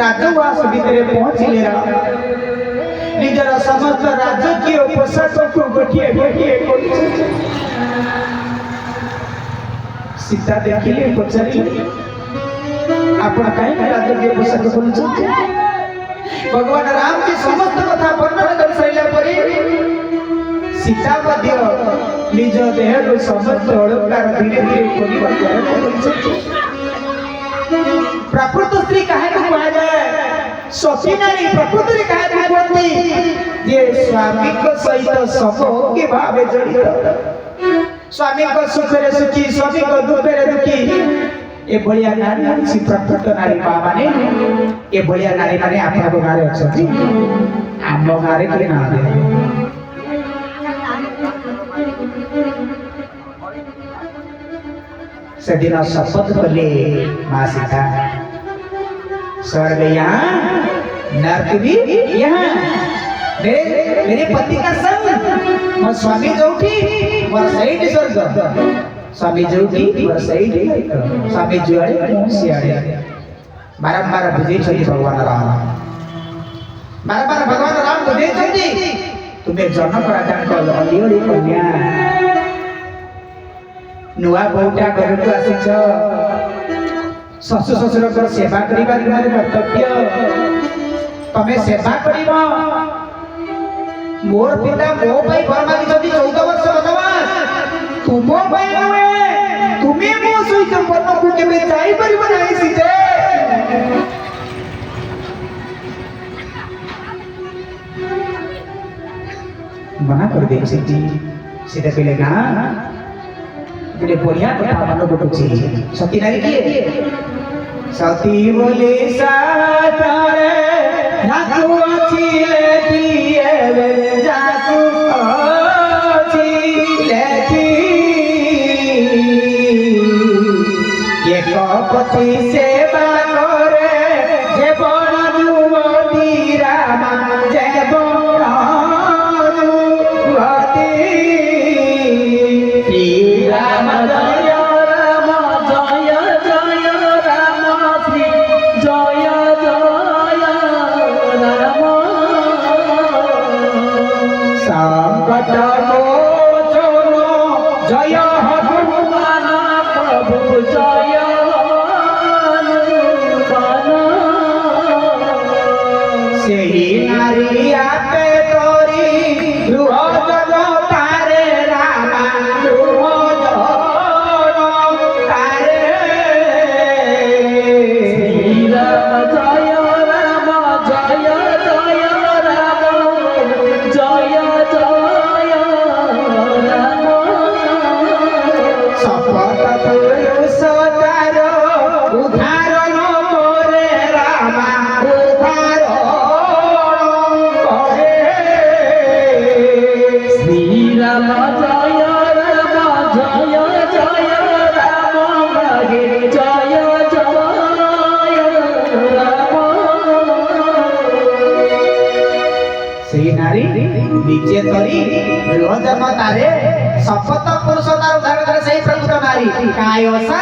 राजवास भितर पहुंचले निजर समस्त राजकीय पोशाक को गोटिए गोटिए सीता देखिले पचारिले आपण काहे राजकीय पोशाक बोलुछन भगवान राम जी समस्त कथा वर्णन कर सैला परे सीता मध्य निज देह को समस्त अलंकार धीरे धीरे खोलिबा प्रकृत स्त्री काहे कहा जाए सती नारी प्रकृति काहे कहते जे स्वामी को सहित समोगी भावे जड़ित स्वामी को सुख रे सुखी स्वामी को दुख रे दुखी ए बलिया नारी सी प्रकृत नारी माने ए बलिया नारी माने आपन गारे अछथि आम गारे के ना दे सेदिन शपथ कले मां सीता स्वर्ग यहाँ नरक भी यहाँ मेरे पति का संग मोर स्वामी जोठी मोर सही स्वर्ग स्वामी जोठी मोर सही स्वामी जुआड़े सियाड़े बारंबार बुझे छथि भगवान राम बारंबार भगवान राम बुझे छथि तुम्हें जनक राजा को अलियोड़ी कन्या नुआ बहुटा घर को आसीछ ससु ससुर को सेवा करिबा तुम्हारे कर्तव्य तमे सेवा करिबो मोर पिता मो पई फरमानी जदी 14 वर्ष बनवास तुमो पई नवे तुमे मो सहित बन को केबे जाई परिबो नाही सीते मना कर दे सीते पहले ना बड़े बढ़िया कथा मन गुटुची सती नारी किए सती बोले सातारे जातु छिले दिए जातु छिले दी ये कपति सेवा करे जे बड़ जुवती रामा जे बड़ जुवती श्री राम जय राम जय जय राम श्री जय जय राम संकट मोचन जय हनुमान प्रभु जय हनुमान सेही नारी आपे तोरी गृह जन तारे रामा निजे तरी गृहजन्म तारे शपथ पुरुष तार उद्धार करे सही प्रभुत नारी कायसा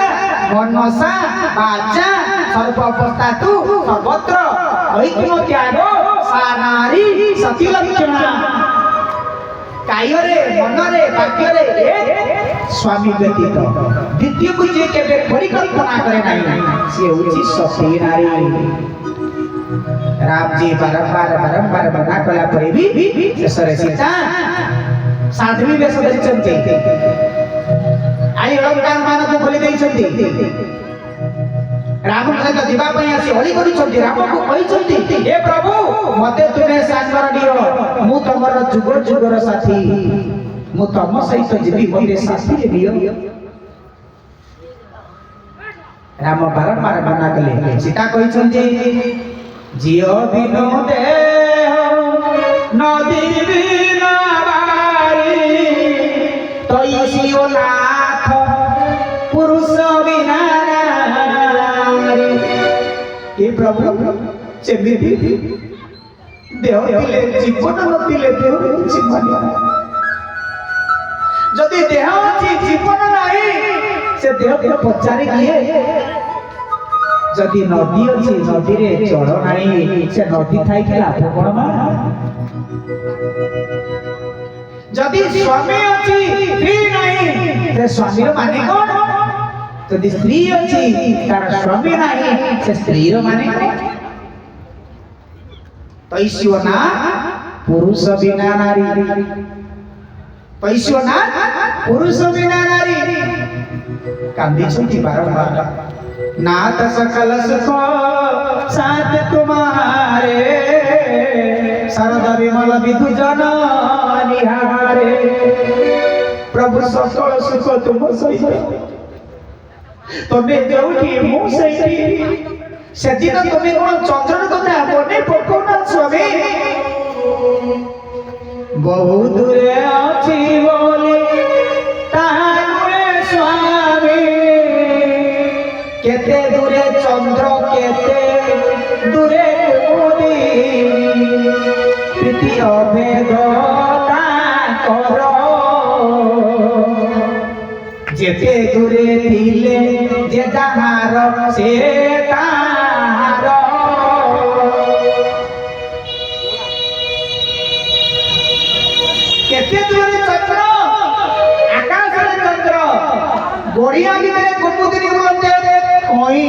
मनसा वाचा सर्व अवस्था तु सर्वत्र ऐक्य त्याग सा नारी सती लक्षणा कायरे मनरे वाक्यरे एक स्वामी व्यतीत द्वितीय को जे केबे परिकल्पना करे नाही से होची सती नारी राम जी बारंबार बारंबार मना कला परे भी शेषरे सीता साध्वी वेश धरिछन्ति आई अलंकार मान को खोली दैछन्ति राम सहित दिबा पई आसी हଳି करिछन्ति राम को कहिछन्ति हे प्रभु मते तुमे सागर दियो मु तमर जुग जुगर साथी मु तम सहित जीवी मोरे साथी दियो राम बारंबार मना कले सीता कहिछन्ति जियो बिनो देह नदी बिना बारी तैसियो लाख पुरुष बिना नारी हे प्रभु सेमिति देह दिले जीवन नथिले देह जीवन जदि देह अछि जीवन नाही से देह को पचारि किए जदि नदी अच्छी नदी रे जल नहीं से नदी थाई के लाभ कौन मा जदि स्वामी अच्छी स्त्री नहीं से स्वामी रो माने कौन जदि स्त्री अच्छी तार स्वामी नहीं से स्त्री रो माने कौन पैसो ना पुरुष बिना नारी पैसो ना पुरुष बिना नारी कांदी छुटी बारंबार नाथ सकल सुख साथ तुम्हारे शरद विमल विधु जन निहारे प्रभु सकल सुख तुम सही तमे जोठी मु सही सेदिन तमे कोन चंद्रन कथा मने पकोना स्वामी बहु दूरे अछि बोले तारे स्वामी केते दूरे चंद्र केते दूरे मोदी प्रीति अभेदता करो जेते दूरे थिले जे जहार से तार केते दूरे चंद्र आकाश रे चंद्र गोड़िया भितरे कुमुदिनी बोलते कोई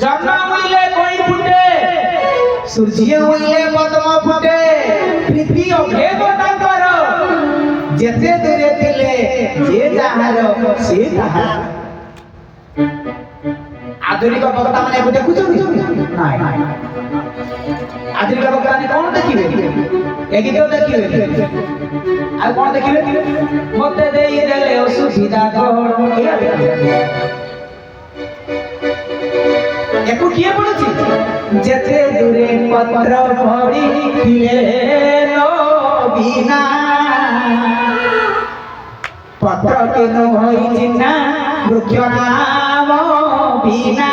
जन्म होइले कोई फुटे सूर्य होइले पद्म फुटे पृथ्वी अभेद तांकर जेते दूरे थिले जे जहार से ताहार आधुनिक वक्ता माने एबे देखुछन नाइ आधुनिक वक्ता ने कोन देखिबे एगि तो देखिबे आ कोन देखिबे मते देई देले असुविधा कोन या देखिबे एकु किए पड़ुछि जेते दूरे पत्र पड़ी थिले नो बिना पत्र के न होई चिन्ना वृक्ष नाम बिना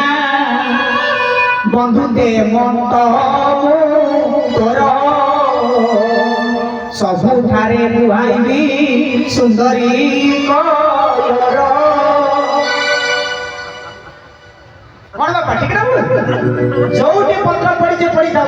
बंधु दे मंत तोर सबु ठारे बुहाइबी सुंदरी कलर कौन बापा ठीक ना जोटे पत्र पड़ी जे पड़ी थाउ